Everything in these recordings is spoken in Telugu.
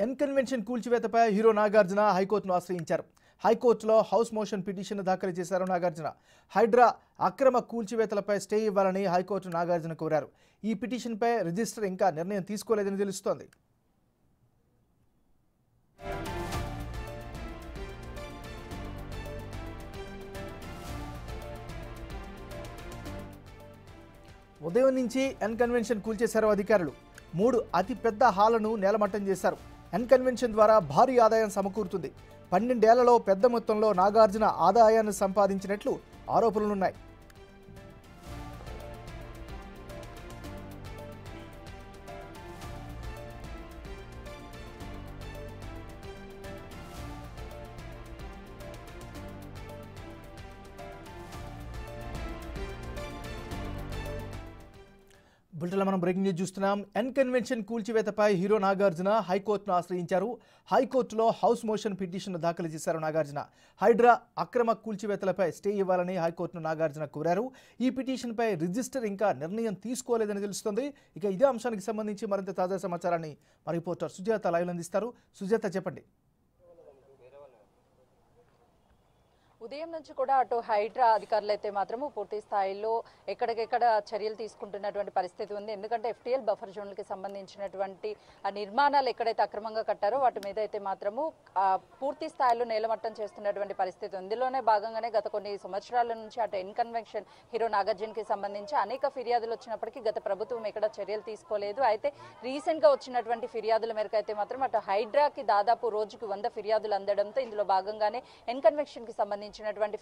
ఎన్ కన్వెన్షన్ కూల్చివేతపై హీరో నాగార్జున హైకోర్టును ఆశ్రయించారు. హైకోర్టులో హౌస్ మోషన్ పిటిషన్ దాఖలు చేశారు నాగార్జున. హైడ్రా అక్రమ కూల్చివేతలపై స్టే ఇవ్వాలని హైకోర్టు నాగార్జున కోరారు. ఈ పిటిషన్పై రిజిస్టర్ ఇంకా నిర్ణయం తీసుకోలేదని తెలుస్తోంది. ఉదయం నుంచి ఎన్ కన్వెన్షన్ కూల్చేశారు అధికారులు. 3 అతిపెద్ద హాలను నేలమట్టం చేశారు. ఎన్ కన్వెన్షన్ ద్వారా భారీ ఆదాయం సమకూరుతుంది. 12 ఏళ్లలో పెద్ద మొత్తంలో నాగార్జున ఆదాయాన్ని సంపాదించినట్లు ఆరోపణలున్నాయి. బులెటిన్లో మనం బ్రేకింగ్ న్యూస్ చూస్తున్నాం. ఎన్ కన్వెన్షన్ కూల్చివేతపై హీరో నాగార్జున హైకోర్టును ఆశ్రయించారు. హైకోర్టులో హౌస్ మోషన్ పిటిషన్ దాఖలు చేశారు నాగార్జున. హైడ్రా అక్రమ కూల్చివేతలపై స్టే ఇవ్వాలని హైకోర్టును నాగార్జున కోరారు. ఈ పిటిషన్పై రిజిస్టర్ ఇంకా నిర్ణయం తీసుకోలేదని తెలుస్తోంది. ఇక ఇదే అంశానికి సంబంధించి మరింత తాజా సమాచారాన్ని మా రిపోర్టర్ సుజాత లైవ్లో అందిస్తారు. సుజాత, చెప్పండి. ఉదయం నుంచి కూడా అటు హైడ్రా అధికారులు అయితే మాత్రము పూర్తి స్థాయిలో ఎక్కడికెక్కడ చర్యలు తీసుకుంటున్నటువంటి పరిస్థితి ఉంది. ఎందుకంటే ఎఫ్టీఎల్ బఫర్ జోన్లకి సంబంధించినటువంటి నిర్మాణాలు ఎక్కడైతే అక్రమంగా కట్టారో వాటి మీద అయితే మాత్రము పూర్తి స్థాయిలో నేలమట్టం చేస్తున్నటువంటి పరిస్థితి ఉంది. ఇందులోనే భాగంగానే గత కొన్ని సంవత్సరాల నుంచి అటు ఎన్ కన్వెన్షన్ హీరో నాగార్జునకి సంబంధించి అనేక ఫిర్యాదులు వచ్చినప్పటికీ గత ప్రభుత్వం ఎక్కడ చర్యలు తీసుకోలేదు. అయితే రీసెంట్ గా వచ్చినటువంటి ఫిర్యాదుల మేరకు అయితే మాత్రం అటు హైడ్రాకి దాదాపు రోజుకి 100 ఫిర్యాదులు అందడంతో ఇందులో భాగంగానే ఎన్ కన్వెన్షన్ కి సంబంధించి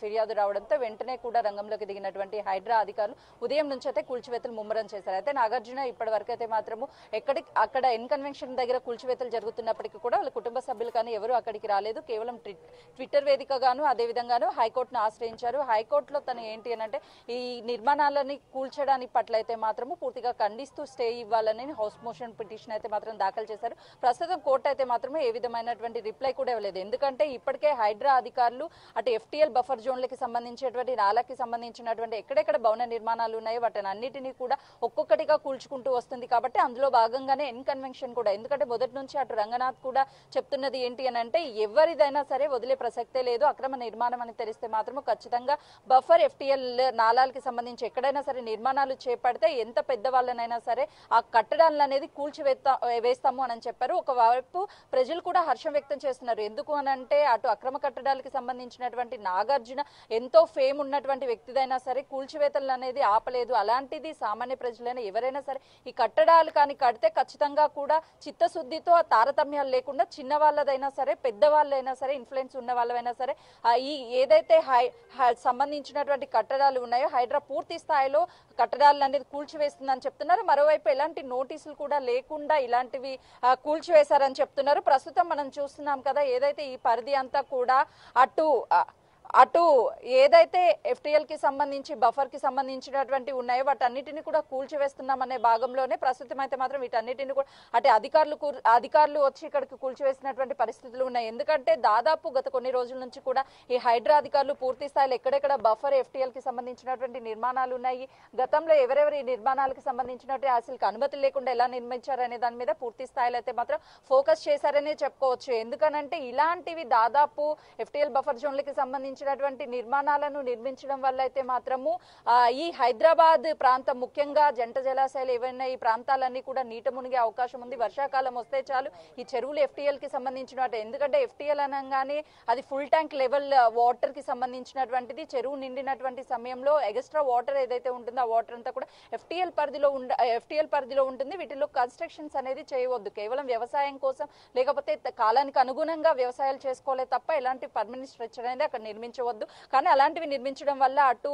ఫిర్యాదు రావడంతో వెంటనే కూడా రంగంలోకి దిగినటువంటి హైడ్రా అధికారులు ఉదయం నుంచి అయితే కూల్చివేతలు ముమ్మరం చేశారు. అయితే నాగార్జున ఇప్పటి వరకు అయితే మాత్రము అక్కడ ఎన్ కన్వెన్షన్ దగ్గర కూల్చివేతలు జరుగుతున్నప్పటికీ కూడా వాళ్ళ కుటుంబ సభ్యులు కానీ ఎవరు అక్కడికి రాలేదు. కేవలం ట్విట్టర్ వేదికగాను అదేవిధంగాను హైకోర్టును ఆశ్రయించారు. హైకోర్టులో తను ఏంటి అని అంటే ఈ నిర్మాణాలని కూల్చడానికి పట్ల అయితే మాత్రము పూర్తిగా ఖండిస్తూ స్టే ఇవ్వాలని హౌస్ మోషన్ పిటిషన్ అయితే మాత్రం దాఖలు చేశారు. ప్రస్తుతం కోర్టు అయితే మాత్రం ఏ విధమైనటువంటి రిప్లై కూడా ఇవ్వలేదు. ఎందుకంటే ఇప్పటికే హైడ్రా అధికారులు అటు ఎఫ్టీఎల్ బఫర్ జోన్లకి సంబంధించినటువంటి నాలకి సంబంధించినటువంటి ఎక్కడెక్కడ భవన నిర్మాణాలు ఉన్నాయో వాటిని అన్నిటినీ కూడా ఒక్కొక్కటిగా కూల్చుకుంటూ వస్తుంది. కాబట్టి అందులో భాగంగానే ఎన్ కన్వెన్షన్ కూడా, ఎందుకంటే మొదటి నుంచి అటు రంగనాథ్ కూడా చెప్తున్నది ఏంటి అని అంటే ఎవరిదైనా సరే వదిలే ప్రసక్తే లేదు. అక్రమ నిర్మాణం అని తెలిస్తే మాత్రము ఖచ్చితంగా బఫర్ ఎఫ్టీఎల్ నాలాలకి సంబంధించి ఎక్కడైనా సరే నిర్మాణాలు చేపడితే ఎంత పెద్దవాళ్ళనైనా సరే ఆ కట్టడాలను అనేది వేస్తాము అని చెప్పారు. ఒకవైపు ప్రజలు కూడా హర్షం వ్యక్తం చేస్తున్నారు. ఎందుకు అని అంటే అటు అక్రమ కట్టడాలకి సంబంధించినటువంటి నాగార్జున ఎంతో ఫేమ్ ఉన్నటువంటి వ్యక్తిదైనా సరే కూల్చివేతలు అనేది ఆపలేదు. అలాంటిది సామాన్య ప్రజలైనా ఎవరైనా సరే ఈ కట్టడాలు కానీ కడితే ఖచ్చితంగా కూడా చిత్తశుద్ధితో తారతమ్యాలు లేకుండా చిన్న వాళ్ళదైనా సరే పెద్దవాళ్ళైనా సరే ఇన్ఫ్లుయెన్స్ ఉన్న వాళ్ళైనా సరే ఈ ఏదైతే సంబంధించినటువంటి కట్టడాలు ఉన్నాయో హైడ్రా పూర్తి స్థాయిలో కట్టడాలు అనేది కూల్చివేస్తుందని చెప్తున్నారు. మరోవైపు ఎలాంటి నోటీసులు కూడా లేకుండా ఇలాంటివి కూల్చివేశారని చెప్తున్నారు. ప్రస్తుతం మనం చూస్తున్నాం కదా, ఏదైతే ఈ పరిధి అంతా కూడా అటు ఏదైతే ఎఫ్టీఎల్ కి సంబంధించి బఫర్ కి సంబంధించినటువంటి ఉన్నాయో వాటన్నిటిని కూడా కూల్చివేస్తున్నామనే భాగంలోనే ప్రస్తుతం అయితే మాత్రం వీటన్నిటిని కూడా అటు అధికారులు వచ్చి ఇక్కడికి కూల్చివేసినటువంటి పరిస్థితులు ఉన్నాయి. ఎందుకంటే దాదాపు గత కొన్ని రోజుల నుంచి కూడా ఈ హైడ్రా అధికారులు పూర్తి స్థాయిలో ఎక్కడెక్కడ బఫర్ ఎఫ్టీఎల్ కి సంబంధించినటువంటి నిర్మాణాలు ఉన్నాయి, గతంలో ఎవరెవరి నిర్మాణాలకు సంబంధించినటువంటి అసలు అనుమతి లేకుండా ఎలా నిర్మించారనే దాని మీద పూర్తి స్థాయిలో అయితే మాత్రం ఫోకస్ చేశారనే చెప్పుకోవచ్చు. ఎందుకనంటే ఇలాంటివి దాదాపు ఎఫ్టీఎల్ బఫర్ జోన్లకి సంబంధించి నిర్మాణాలను నిర్మించడం వల్ల అయితే మాత్రము ఈ హైదరాబాద్ ప్రాంతం ముఖ్యంగా జంట జలాశయాలు ఏవైనా ఈ ప్రాంతాలన్నీ కూడా నీట మునిగే అవకాశం ఉంది. వర్షాకాలం వస్తే చాలు ఈ చెరువులు ఎఫ్టీఎల్ కి సంబంధించిన, ఎందుకంటే ఎఫ్టీఎల్ అనగానే అది ఫుల్ ట్యాంక్ లెవెల్ వాటర్ కి సంబంధించినటువంటిది. చెరువు నిండినటువంటి సమయంలో ఎక్స్ట్రా వాటర్ ఏదైతే ఉంటుందో ఆ వాటర్ అంతా కూడా ఎఫ్టీఎల్ పరిధిలో ఉంటుంది. వీటిలో కన్స్ట్రక్షన్స్ అనేది చేయవద్దు. కేవలం వ్యవసాయం కోసం లేకపోతే కాలానికి అనుగుణంగా వ్యవసాయాలు చేసుకోలే తప్ప ఎలాంటి పర్మనెంట్ స్ట్రక్చర్ అనేది అక్కడ నిర్మించవద్దు. కానీ అలాంటివి నిర్మించడం వల్ల అటు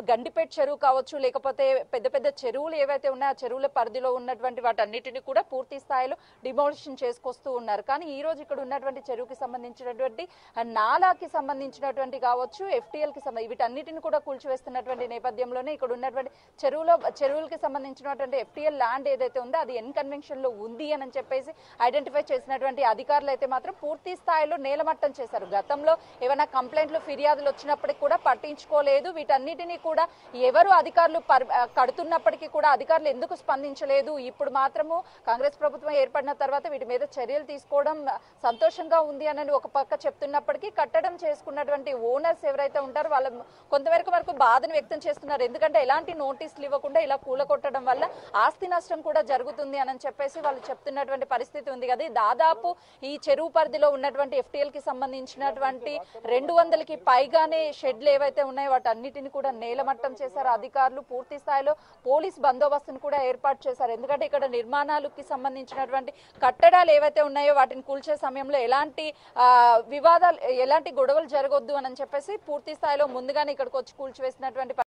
గండిపేట చెరువు కావచ్చు లేకపోతే పెద్ద పెద్ద చెరువులు ఏవైతే ఉన్నాయో ఆ చెరువుల పరిధిలో ఉన్నటువంటి వాటన్నిటిని కూడా పూర్తి స్థాయిలో డిమాలిషన్ చేసుకొస్తూ ఉన్నారు. కానీ ఈ రోజు ఇక్కడ ఉన్నటువంటి చెరువుకి సంబంధించినటువంటి నాలాకి సంబంధించినటువంటి కావచ్చు ఎఫ్టీఎల్ కి వీటన్నిటిని కూడా కూల్చివేస్తున్నటువంటి నేపథ్యంలోనే ఇక్కడ ఉన్నటువంటి చెరువులకి సంబంధించినటువంటి ఎఫ్టీఎల్ ల్యాండ్ ఏదైతే ఉందో అది ఎన్ కన్వెన్షన్ లో ఉంది అని చెప్పేసి ఐడెంటిఫై చేసినటువంటి అధికారులు అయితే మాత్రం పూర్తి స్థాయిలో నేలమట్టం చేశారు. గతంలో ఏమైనా కంప్లైంట్ కంప్లైంట్లు ఫిర్యాదులు వచ్చినప్పటికీ కూడా పట్టించుకోలేదు. వీటన్నిటినీ కూడా ఎవరు అధికారులు కడుతున్నప్పటికీ కూడా అధికారులు ఎందుకు స్పందించలేదు? ఇప్పుడు మాత్రము కాంగ్రెస్ ప్రభుత్వం ఏర్పడిన తర్వాత వీటి మీద చర్యలు తీసుకోవడం సంతోషంగా ఉంది అని ఒక పక్క చెప్తున్నప్పటికీ కట్టడం చేసుకున్నటువంటి ఓనర్స్ ఎవరైతే ఉంటారో వాళ్ళ కొంతవరకు బాధను వ్యక్తం చేస్తున్నారు. ఎందుకంటే ఎలాంటి నోటీసులు ఇవ్వకుండా ఇలా కూలగొట్టడం వల్ల ఆస్తి నష్టం కూడా జరుగుతుంది అని చెప్పేసి వాళ్ళు చెప్తున్నటువంటి పరిస్థితి ఉంది కదా. దాదాపు ఈ చెరువు పరిధిలో ఉన్నటువంటి FTL కి సంబంధించినటువంటి 200కి పైగానే షెడ్లు ఏవైతే ఉన్నాయో వాటన్నిటిని కూడా నేలమట్టం చేశారు అధికారులు. పూర్తి స్థాయిలో పోలీస్ బందోబస్తును కూడా ఏర్పాటు చేశారు. ఎందుకంటే ఇక్కడ నిర్మాణాలకి సంబంధించినటువంటి కట్టడాలు ఏవైతే ఉన్నాయో వాటిని కూల్చే సమయంలో ఎలాంటి వివాదాలు ఎలాంటి గొడవలు జరగొద్దు అని చెప్పేసి పూర్తి స్థాయిలో ముందుగానే ఇక్కడికి వచ్చి కూల్చివేసినటువంటి